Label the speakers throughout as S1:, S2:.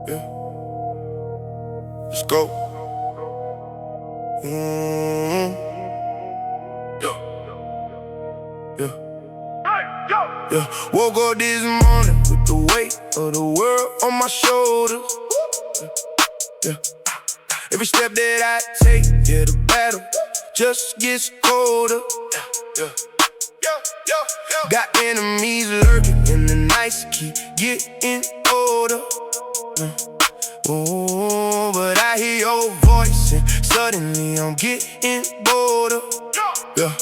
S1: Yeah, let's go. Yeah, yeah. Woke up this morning with the weight of the world on my shoulders. Yeah. Every step that I take, yeah, the battle just gets colder. Yeah. Got enemies lurking, and the nights keep getting older. Oh, but I hear your voice, and suddenly I'm getting bolder. Yeah.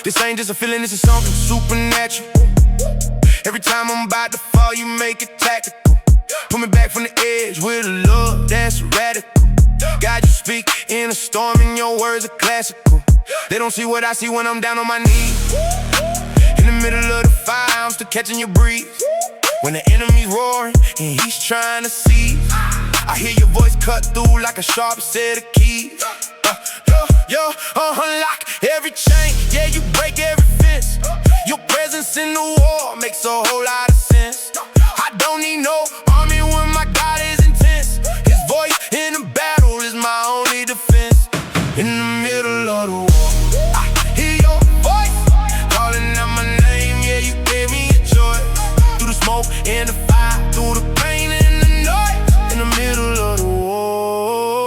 S1: This ain't just a feeling, this is something supernatural. Every time I'm about to fall, you make it tactical. Put me back from the edge with a love that's radical. God, you speak in a storm, and your words are classical. They don't see what I see when I'm down on my knees. In the middle of the fire, I'm still catching your breeze. When the enemy's roaring and he's trying to seize, I hear your voice cut through like a sharp set of keys. Unlock every chain, yeah, you break every fence. Your presence in the war makes a whole lot of sense. I don't need no army when my God is intense. His voice in the battle is my only defense. In the middle of the war, I hear your voice calling out my name, yeah, you gave me a choice. Through the smoke and the fire, through the pain and the noise. In the middle of the war,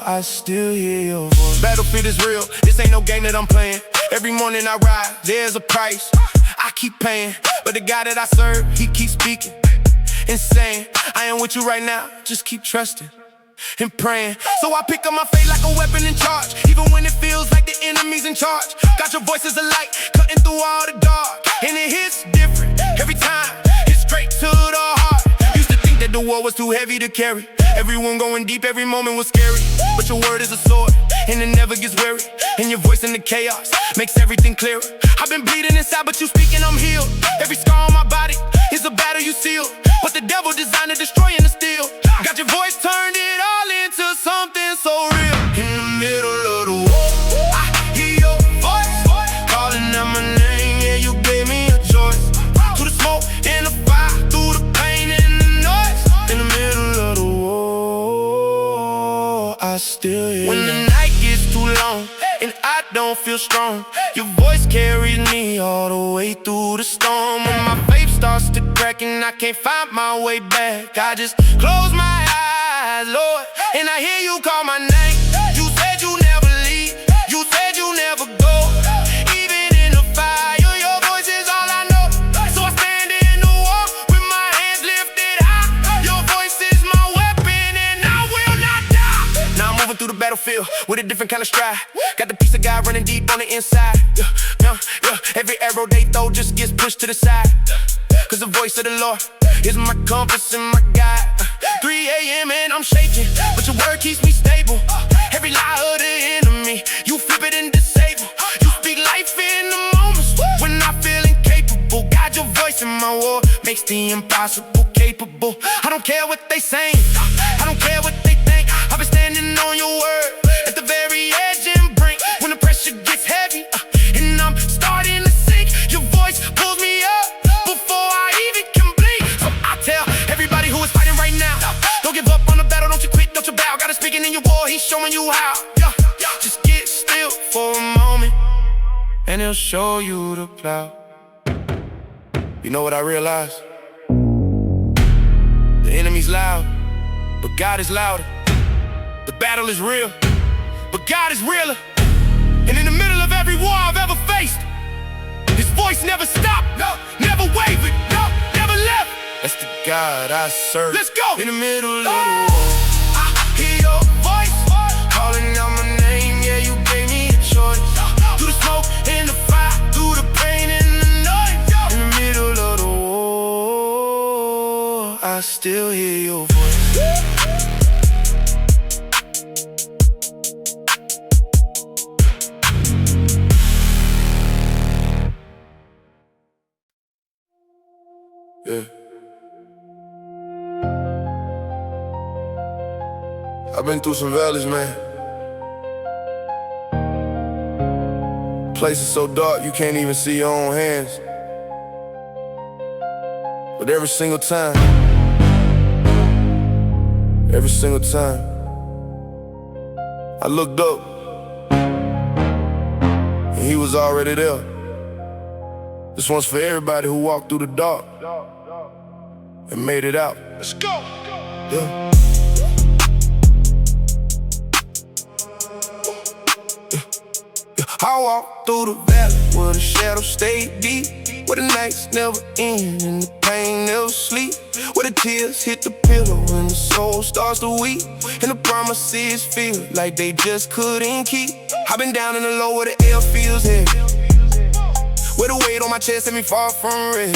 S1: I still hear your voice. Battlefield is real, this ain't no game that I'm playing. Every morning I rise, there's a price I keep paying. But the God that I serve, he keeps speaking and saying, I am with you right now, just keep trusting and praying. So I pick up my faith like a weapon in charge, even when it feels like the enemy's in charge. Got your voice as a light, cutting through all the dark, and it hits different every time, it's straight to the heart. Used to think that the war was too heavy to carry. Everyone going deep, every moment was scary. But your word is a sword, and it never gets weary. And your voice in the chaos makes everything clearer. I've been bleeding inside, but you speaking, I'm healed. Every scar on my body is a battle you seal, but the devil designed to destroy and to steal. Got your voice, turned it all into something so real. In the middle of the war, I hear your voice calling out my name, yeah, you gave me a choice. Through the smoke and the fire, through the pain and the noise. In the middle of the war, I still hear. When the night gets too long and I don't feel strong, your voice carries me all the way through the storm. When my faith starts to crack and I can't find my way back, I just close my eyes, Lord, and I hear you call my name. You said you never leave, you said you never go. Even in the fire, your voice is all I know. So I stand in the war with my hands lifted high. Your voice is my weapon and I will not die. Now I'm moving through the battlefield with a different kind of stride. Got the peace of God running deep on the inside. Every arrow they throw just gets pushed to the side. Cause the voice of the Lord is my compass and my guide. 3 a.m. and I'm shaking, but your word keeps me stable. Every lie of the enemy, you flip it and disable. You speak life in the moments when I feel incapable. God, your voice in my war makes the impossible capable. I don't care what they saying, I don't care what they think. I've been standing on your word at the very edge and brink. When the pressure gets heavy and I'm starting to sink, your voice pulls me up before I even can blink. So I tell everybody who is fighting right now, don't give up on the battle, don't you quit, don't you bow. God is speaking in your war, he's showing you how. Just get still for a moment and he'll show you the plow. You know what I realized? The enemy's loud, but God is louder. The battle is real, but God is realer. And in the middle of every war I've ever faced, his voice never stopped, never wavered, never left. That's the God I serve. Let's go! In the middle of the war, I hear your voice calling out my name, yeah, you gave me a choice. Through the smoke and the fire, through the pain and the noise. In the middle of the war, I still hear your voice. Yeah. I've been through some valleys, man. Places so dark you can't even see your own hands. But every single time Every single time I looked up, and he was already there. This one's for everybody who walked through the dark and made it out. Let's go! Yeah. I walk through the valley where the shadows stay deep, where the nights never end and the pain never sleep, where the tears hit the pillow and the soul starts to weep, and the promises feel like they just couldn't keep. I've been down in the low where the air feels heavy, where the weight on my chest had me far from ready,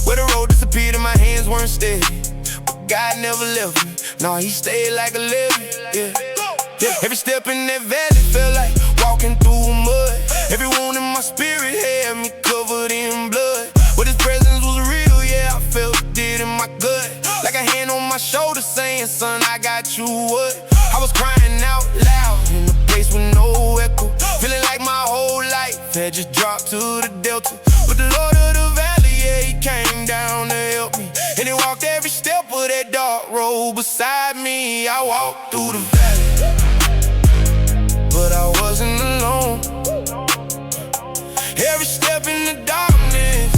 S1: where the road disappeared and my hands weren't steady, but God never left me. No, he stayed like a levee, yeah. Every step in that valley felt like walking through mud. Every wound in my spirit had me covered in blood, but his presence was real, yeah, I felt it in my gut, like a hand on my shoulder saying, son, I got you what? I was crying out loud in a place with no echo, feeling like my whole life had just dropped to the delta. But the Lord of the valley, yeah, he came down to help me, and he walked every step of that dark road beside me. I walked through the valley, but I wasn't alone. Every step in the darkness,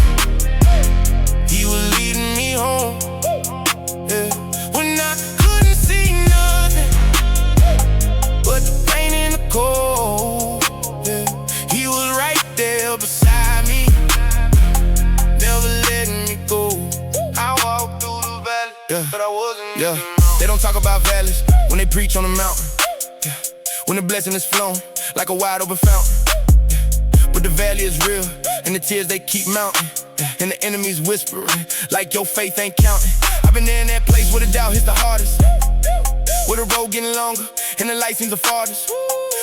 S1: he was leading me home, yeah. When I couldn't see nothing but the pain and the cold, yeah. He was right there beside me, never letting me go. I walked through the valley, yeah, but I wasn't, yeah. They don't talk about valleys when they preach on the mountain, yeah. When the blessing is flowing like a wide open fountain, yeah. But the valley is real, and the tears they keep mounting, yeah. And the enemies whispering like your faith ain't counting. I've been there in that place where the doubt hits the hardest, where the road getting longer and the light seems the farthest,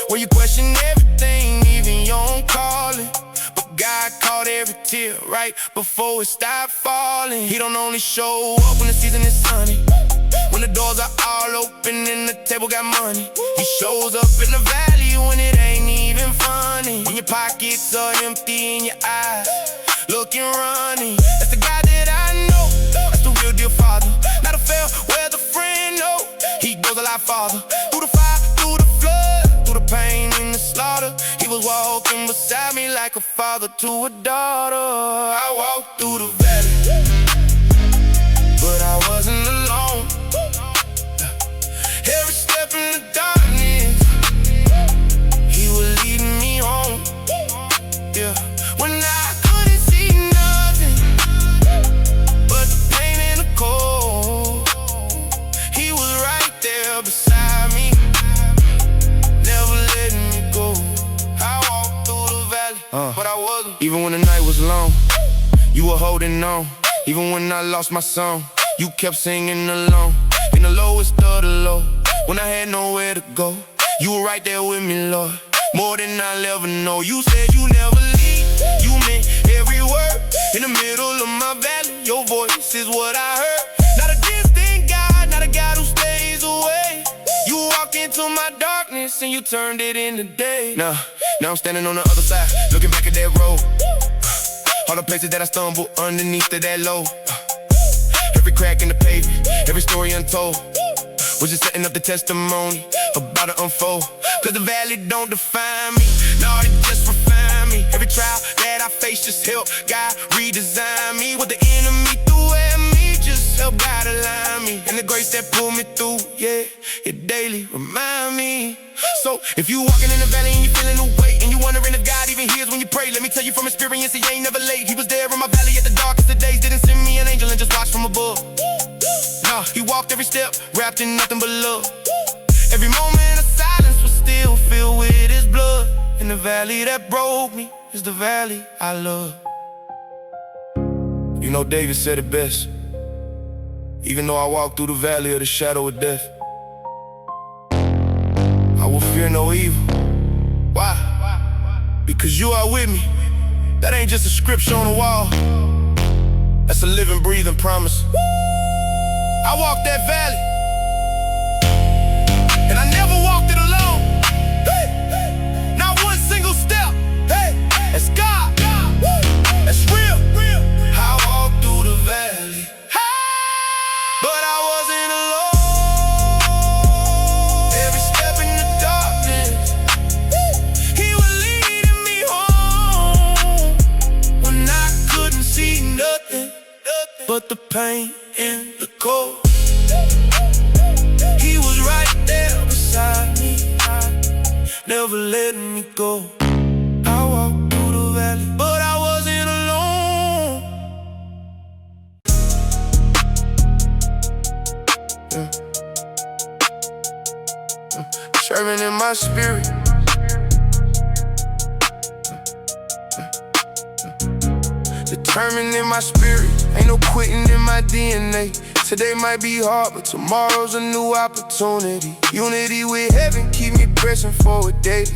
S1: where you question everything, even your own calling. But God caught every tear right before it stopped falling. He don't only show up when the season is sunny, when the doors are all open and the table got money. He shows up in the valley when it ain't even funny, when your pockets are empty and your eyes looking running. That's the God that I know, that's the real deal Father, not a fair weather friend, no. He goes a lot farther, through the fire, through the flood, through the pain and the slaughter. He was walking beside me like a father to a daughter. I walked through the valley, but I wasn't alone. Every step in the darkness, he was leading me home, yeah. When I couldn't see nothing but the pain and the cold, he was right there beside me, never letting me go. I walked through the valley, but I wasn't. Even when the night was long, you were holding on. Even when I lost my song, you kept singing along. In the lowest of the low, when I had nowhere to go, you were right there with me, Lord, more than I'll ever know. You said you never leave, you meant every word. In the middle of my valley, your voice is what I heard. Not a distant God, not a God who stays away. You walked into my darkness and you turned it into day. Now I'm standing on the other side, looking back at that road. All the places that I stumbled underneath of that low. Every crack in the pavement, every story untold, was just setting up the testimony about to unfold. Cause the valley don't define me, no, it just refine me. Every trial that I face just help God redesign me. What the enemy threw at me just help God align me. And the grace that pulled me through, yeah, it daily remind me. So if you walking in the valley and you feeling the weight, and you wondering if God even hears when you pray, let me tell you from experience, he ain't never late. He was there in my valley at the darkest of days, didn't send me an angel and just watch from above. Nah, he walked every step, wrapped in nothing but love. Every moment of silence was still filled with his blood. And the valley that broke me is the valley I love. You know David said it best, even though I walk through the valley of the shadow of death, I will fear no evil. Why? Because you are with me. That ain't just a scripture on the wall, that's a living, breathing promise. I walked that valley, and I never walked it alone. Hey, not one single step. Hey, that's God. That's real. I walked through the valley, but I wasn't alone. but the pain and the cold. He was right there beside me, never letting me go. I walked through the valley, but I wasn't alone. Serving in my spirit. Determined in my spirit, ain't no quitting in my DNA. Today might be hard, but tomorrow's a new opportunity. Unity with heaven, keep me pressing forward daily.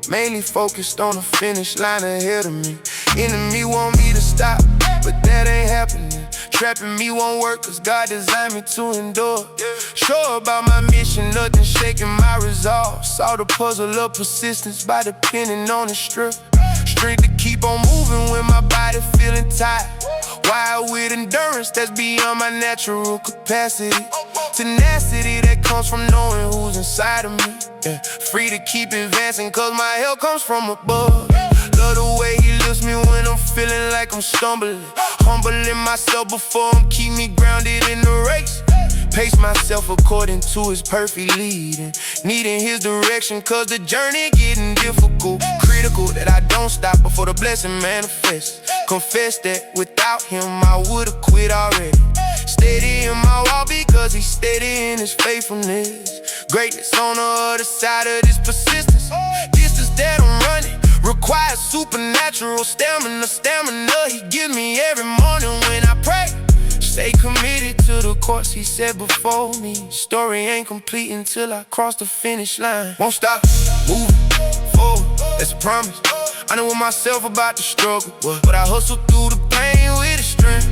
S1: Mainly focused on the finish line ahead of me. Enemy want me to stop, but that ain't happening. Trapping me won't work, cause God designed me to endure. Sure about my mission, nothing shaking my resolve. Saw the puzzle of persistence by depending on the strength. Strength to keep on moving when my body feeling tired. Wild with endurance that's beyond my natural capacity. Tenacity that comes from knowing who's inside of me. Free to keep advancing cause my help comes from above. Love the way he lifts me when I'm feeling like I'm stumbling. Humbling myself before him, keep me grounded in the race. Pace myself according to his perfect leading. Needing his direction cause the journey getting difficult. Critical that I don't stop before the blessing manifests. Confess that without him I would've quit already. Steady in my walk because he's steady in his faithfulness. Greatness on the other side of this persistence. Distance that I'm running requires supernatural stamina. He gives me every morning when I pray. Stay committed to the course he set before me. Story ain't complete until I cross the finish line. Won't stop moving forward, that's a promise. I know myself about the struggle, but I hustle through the pain with the strength.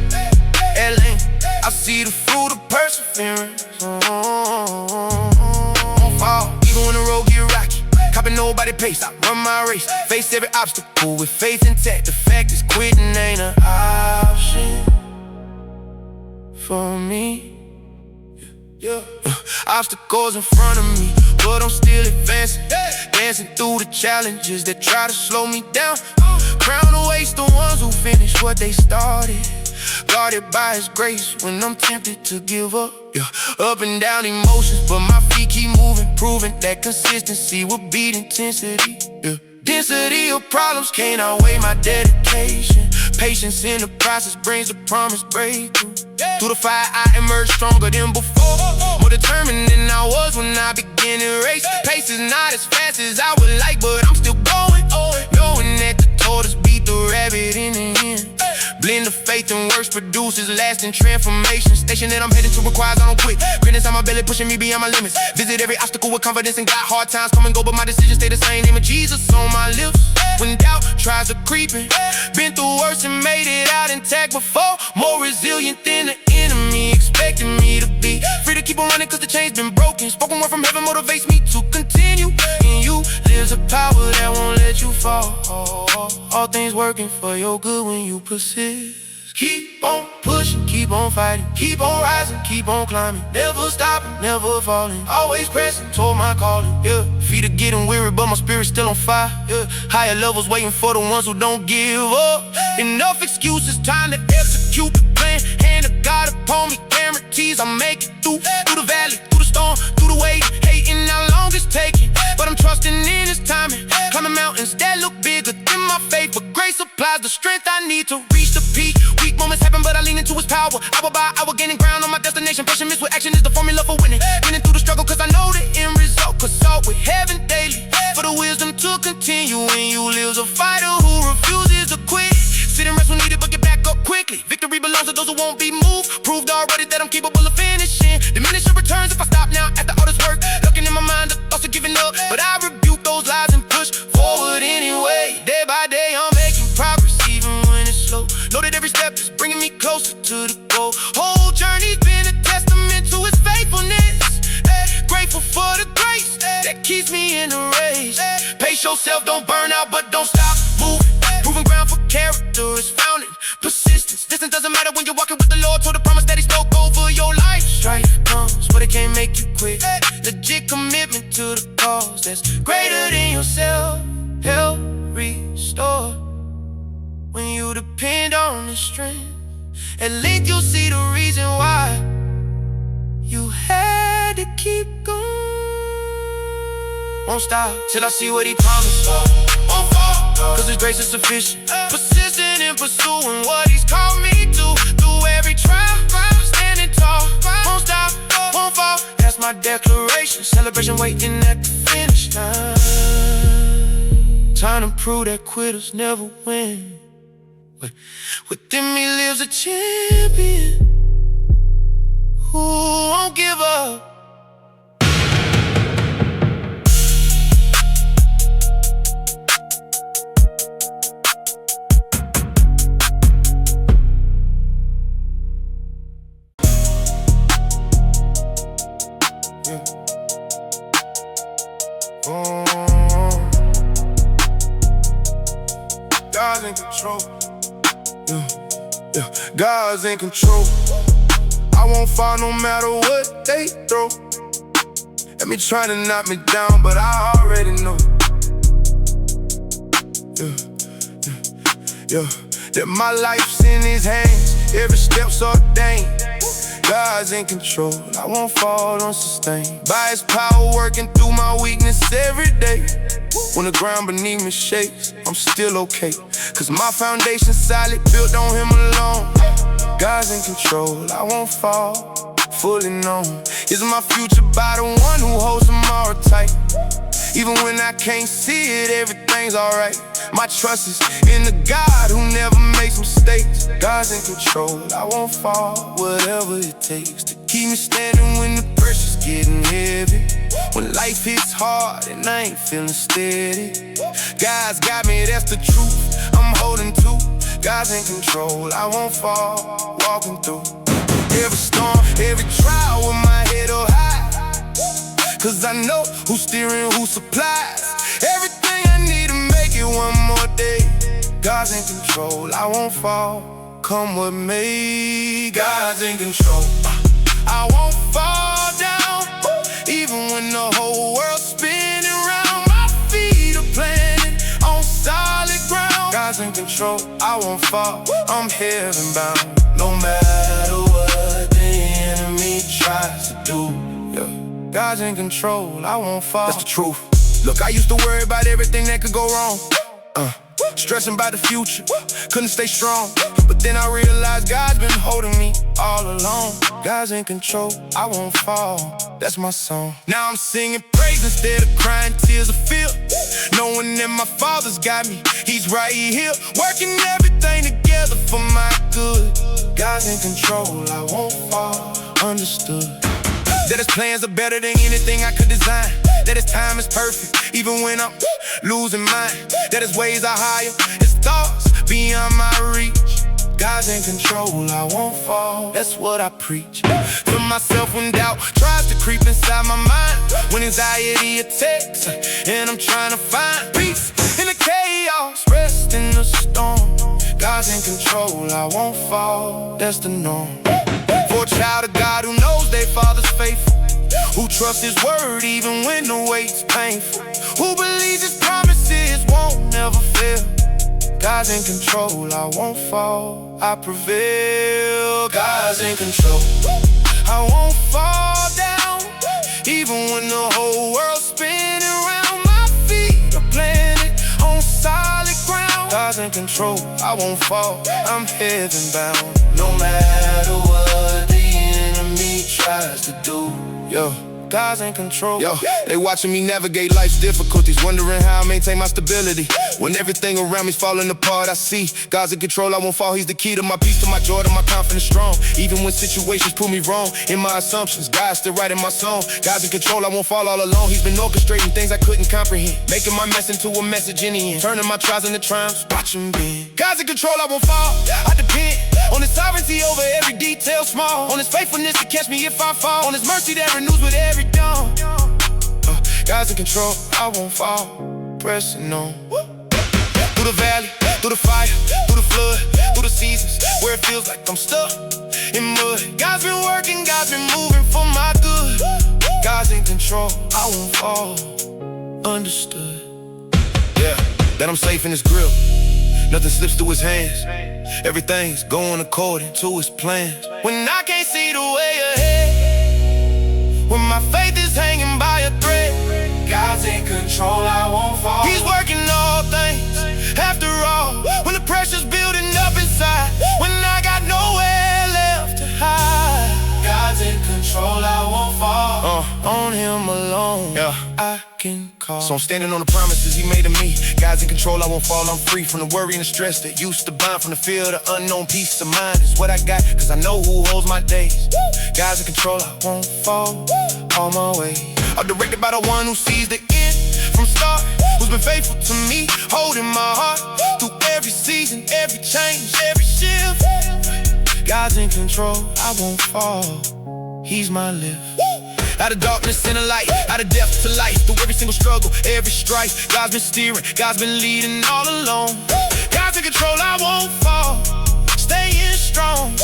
S1: I see the fruit of perseverance. Won't fall, even when the road get rocky. Copy nobody pace, I run my race. Face every obstacle with faith intact. The fact is quitting ain't an option for me. Obstacles in front of me, but I'm still advancing. Dancing through the challenges that try to slow me down. Crown awaits the ones who finish what they started. Guarded by his grace when I'm tempted to give up. Up and down emotions, but my feet keep moving, proving that consistency will beat intensity. Density of problems can't outweigh my dedication. Patience in the process brings a promised breakthrough. Through the fire I emerge stronger than before. More determined than I was when I began the race. Pace is not as fast as I would like, but I'm still going. Knowing that the tortoise beat the rabbit in the end. Blend of faith and works produces lasting transformation. Station that I'm headed to requires I don't quit. Grin inside my belly pushing me beyond my limits. Visit every obstacle with confidence and got hard times come and go, but my decisions stay the same. Name of Jesus on my lips. When doubt tries to creep in, been through worse and made it out intact before. More resilient than the enemy expected me to be. Free to keep on running cause the chain's been broken. Spoken word from heaven motivates me to continue. In you lives a power that won't let you fall. All things working for your good when you persist. Keep on pushing, keep on fighting, keep on rising, keep on climbing. Never stopping, never falling, always pressing toward my calling. Feet are getting weary but my spirit's still on fire. Higher levels waiting for the ones who don't give up. Enough excuses, time to execute the plan. Hand of God upon me, guarantees I'll make it through. Through the valley, through the storm, through the wave. Hating how long it's taking, but I'm trusting in his timing. Climbing mountains that look bigger than my faith, but grace supplies the strength I need to reach the peak. Weak moments happen, but I lean into his power. Hour by hour, gaining ground on my destination. Patience with action is the formula for winning. Winning through the struggle, cause I know the end result. Consult with heaven daily for the wisdom to continue. When you live a fighter who refuses to quit. Sit and rest when needed, but get back up quickly. Victory belongs to those who won't be moved. Proved already that I'm capable of finishing. Diminishing returns if I stop now after all this work. Looking in my mind, the thoughts of giving up, but I rebuke those lies and push forward anyway. Day by day, I'm making progress, even when it's slow. Know that every step is bringing me closer to the goal. Whole journey's been a testament to his faithfulness. Grateful for the grace that keeps me in the race. Pace yourself, don't burn out, but don't stop moving. Proving ground for character is found in persistence. Distance doesn't matter when you're walking with the Lord. Toward the promise that he spoke over your life. Strife comes, but it can't make you quit. Legit commitment to the cause that's greater than yourself. Help restore when you depend on his strength At length you'll see the reason why you had to keep going. Won't stop till I see what he promised. Won't fall, cause his grace is sufficient. Persistent in pursuing what he's called me to. Through every trial, standing tall. Won't stop, won't fall. That's my declaration. Celebration waiting at the finish line. Time to prove that quitters never win. But within me lives a champion who won't give up. God's in control. God's in control. I won't fall no matter what they throw. Let me try to knock me down, but I already know. That my life's in his hands. Every step's ordained. God's in control. I won't fall unsustained. By his power working through my weakness every day. When the ground beneath me shakes, I'm still okay. Cause my foundation's solid, built on him alone. God's in control, I won't fall, fully known. Is my future by the one who holds tomorrow tight. Even when I can't see it, everything's alright. My trust is in the God who never makes mistakes. God's in control, I won't fall, whatever it takes to keep me standing when the pressure's getting heavy. When life hits hard and I ain't feeling steady. God's got me, that's the truth, I'm holding to. God's in control, I won't fall, walking through every storm, every trial with my head up high. Cause I know who's steering, who supplies everything I need to make it one more day. God's in control, I won't fall, come with me. God's in control, I won't fall down. Even when the whole world's spinning round, my feet are planted on solid ground. God's in control, I won't fall, I'm heaven bound. No matter what the enemy tries to do, God's in control, I won't fall. That's the truth. Look, I used to worry about everything that could go wrong. Stressing about the future, couldn't stay strong. But then I realized God's been holding me all along. God's in control, I won't fall, that's my song. Now I'm singing praise instead of crying tears of fear. Knowing that my Father's got me, he's right here, working everything together for my good. God's in control, I won't fall, understood. That his plans are better than anything I could design. That his time is perfect, even when I'm losing mine. That his ways are higher, his thoughts beyond my reach. God's in control, I won't fall, that's what I preach. To myself when doubt tries to creep inside my mind. When anxiety attacks, and I'm trying to find peace in the chaos, rest in the storm. God's in control, I won't fall, that's the norm. For a child of God who knows their Father's faithful, who trusts his word even when the wait's painful, who believes his promises won't never fail. God's in control, I won't fall, I prevail. God's in control, I won't fall down. Even when the whole world's spinning around, my feet are planted on solid ground. God's in control, I won't fall, I'm heaven bound. No matter what the enemy tries to do, God's in control. They watching me navigate life's difficulties, wondering how I maintain my stability. When everything around me's falling apart, I see God's in control, I won't fall, he's the key to my peace, to my joy, to my confidence strong. Even when situations prove me wrong in my assumptions, God's still writing my song. God's in control, I won't fall all alone. He's been orchestrating things I couldn't comprehend, making my mess into a message in the end, turning my trials into triumphs, watch him bend. God's in control, I won't fall, I depend on his sovereignty over every detail small, on his faithfulness to catch me if I fall, on his mercy that renews with every dawn. God's in control, I won't fall, pressing on. Through the valley, through the fire, through the flood, through the seasons where it feels like I'm stuck in mud. God's been working, God's been moving for my good. God's in control, I won't fall, understood. That I'm safe in his grip, nothing slips through his hands. Everything's going according to his plans. When I can't see the way ahead, when my faith is hanging by a thread, God's in control, I won't fall. He's working all things, after all. When the pressure's building up inside, when I got nowhere left to hide, God's in control, I won't fall. On him alone, yeah, I can call. So I'm standing on the promises he made to me. God's in control, I won't fall. I'm free from the worry and the stress that used to bind. From the fear of the unknown, peace of mind is what I got, cause I know who holds my days. God's in control, I won't fall on my way. I'm directed by the one who sees the end from start, who's been faithful to me, holding my heart through every season, every change, every shift. God's in control, I won't fall. He's my lift. Out of darkness into light, out of death to life, through every single struggle, every strife, God's been steering, God's been leading all along. God's in control, I won't fall. Staying strong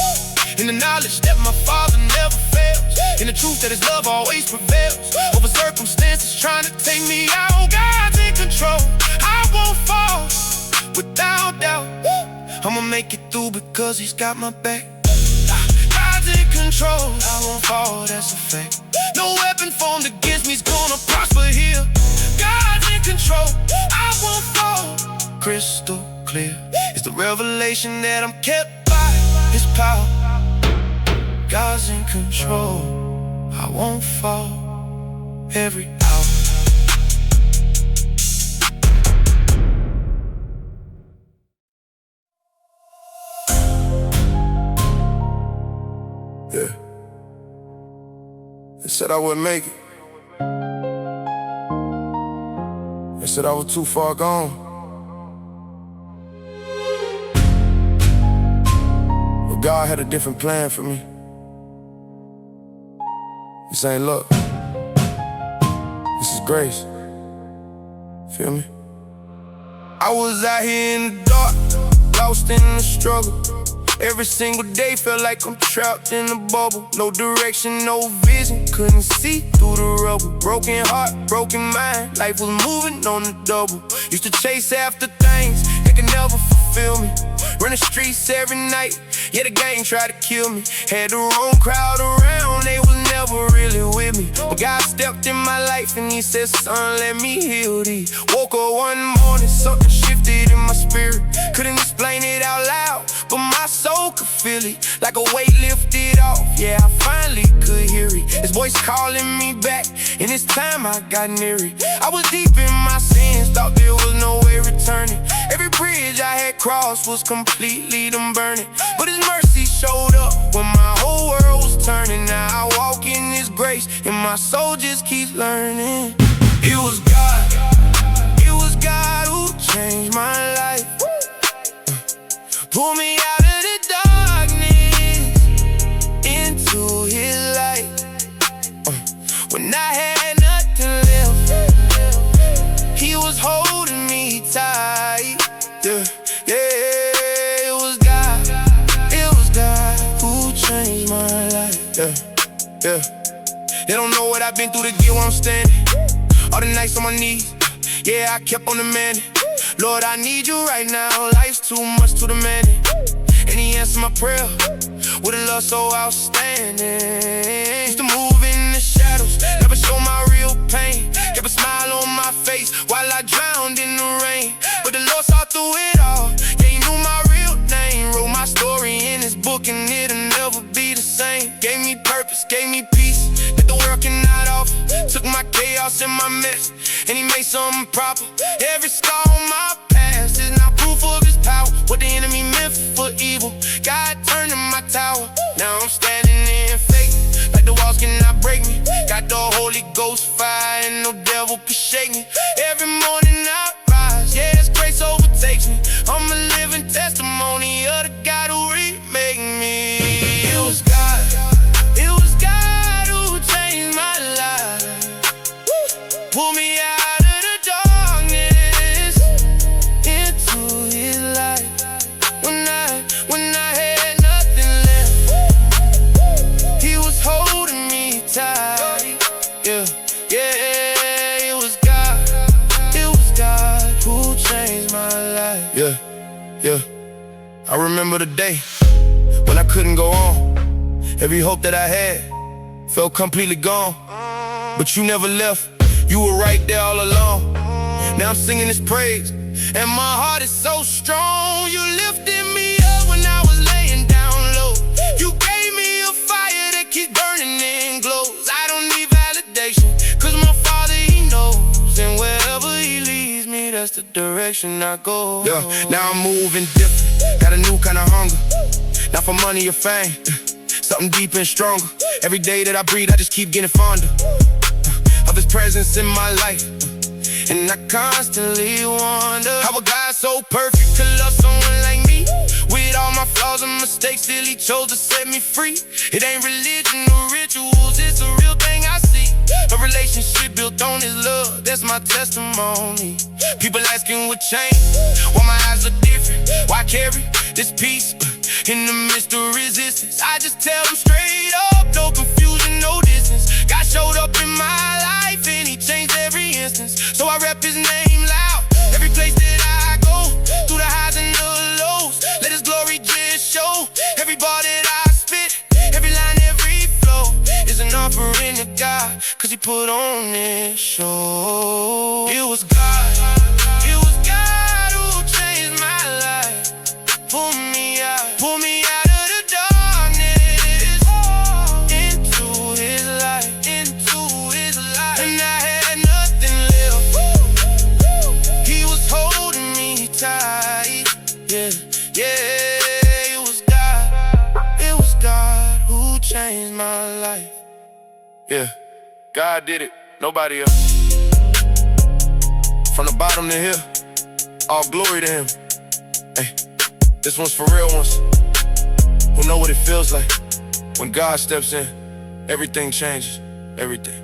S1: in the knowledge that my Father never fails, in the truth that his love always prevails over circumstances trying to take me out. God's in control, I won't fall without doubt. I'ma make it through because he's got my back. God's in control, I won't fall, that's a fact. No weapon formed against me's gonna prosper here. God's in control, I won't fall. Crystal clear is the revelation that I'm kept by his power. God's in control, I won't fall every hour. Yeah. They said I wouldn't make it. They said I was too far gone. But God had a different plan for me. He's saying, look, this is grace. Feel me? I was out here in the dark, lost in the struggle. Every single day felt like I'm trapped in a bubble. No direction, no vision, couldn't see through the rubble. Broken heart, broken mind, life was moving on the double. Used to chase after things that could never fulfill me. Run the streets every night, yeah, the gang tried to kill me. Had the wrong crowd around, they was never really with me. But God stepped in my life and he said, son, let me heal thee. Woke up one morning, something shifted in my spirit. Couldn't explain it out loud, but my soul could feel it, like a weight lifted off. Yeah, I finally could hear it, his voice calling me back, and this time I got near it. I was deep in my sins, thought there was no way returning. Every bridge I had crossed was completely done burning, but his mercy showed up when my whole world was turning. Now I walk in his grace, and my soul just keeps learning. It was God, it was God who changed my life. Pull me out of the darkness into his light. When I had nothing left, he was holding me tight. Yeah, yeah, it was God who changed my life. Yeah, yeah. They don't know what I've been through to get where I'm standing. All the nights on my knees, yeah, I kept on demanding. Lord, I need you right now, life's too much to demand it. And he answered my prayer with a love so outstanding. Used to move in the shadows, never show my real pain. Kept a smile on my face while I drowned in the rain. But the Lord saw through it all, yeah, he knew my real name. Wrote my story in his book and it'll never be the same. Gave me purpose, gave me peace that the world cannot offer. Took my chaos and my mess, and he made something proper. Every scar on my past is now proof of his power. What the enemy meant for evil, God turned in my tower. Now I'm standing in faith, like the walls cannot break me. Got the Holy Ghost fire and no devil can shake me. Every morning I rise, yeah, his grace overtakes me. I'm a living testimony of the God who remade me. It was God, it was God who changed my life. Pull me out of the darkness into his light. When I had nothing left, he was holding me tight. Yeah, yeah, it was God. remember the day when I couldn't go on. Every hope that I had felt completely gone. But you never left, you were right there all along. Now I'm singing this praise, and my heart is so strong. You lifted me up when I was laying down low. You gave me a fire that keeps burning and glows. I don't need validation, cause my Father, He knows. And wherever He leads me, that's the direction I go. Yeah, now I'm moving different, got a new kind of hunger. Not for money or fame, something deeper and stronger. Every day that I breathe, I just keep getting fonder of His presence in my life. And I constantly wonder how a God so perfect could love someone like me. With all my flaws and mistakes, still He chose to set me free. It ain't religion or rituals, it's a real thing I see. A relationship built on His love, that's my testimony. People asking what changed, why my eyes look different, why I carry this peace in the midst of resistance. I just tell them straight up, no confusion, no distance. God showed up in my life and He changed every instance. So I rep His name loud, every place that I go, through the highs and the lows. Let His glory just show. Every bar that I spit, every line, every flow is an offering to God, cause He put on this show. It was God, it was God who changed my life. Pull me out of the darkness, into His light, into His light. And I had nothing left, He was holding me tight. Yeah, yeah, it was God who changed my life. Yeah, God did it, nobody else. From the bottom to here, all glory to Him. Hey, this one's for real ones who know what it feels like when God steps in. Everything changes, everything.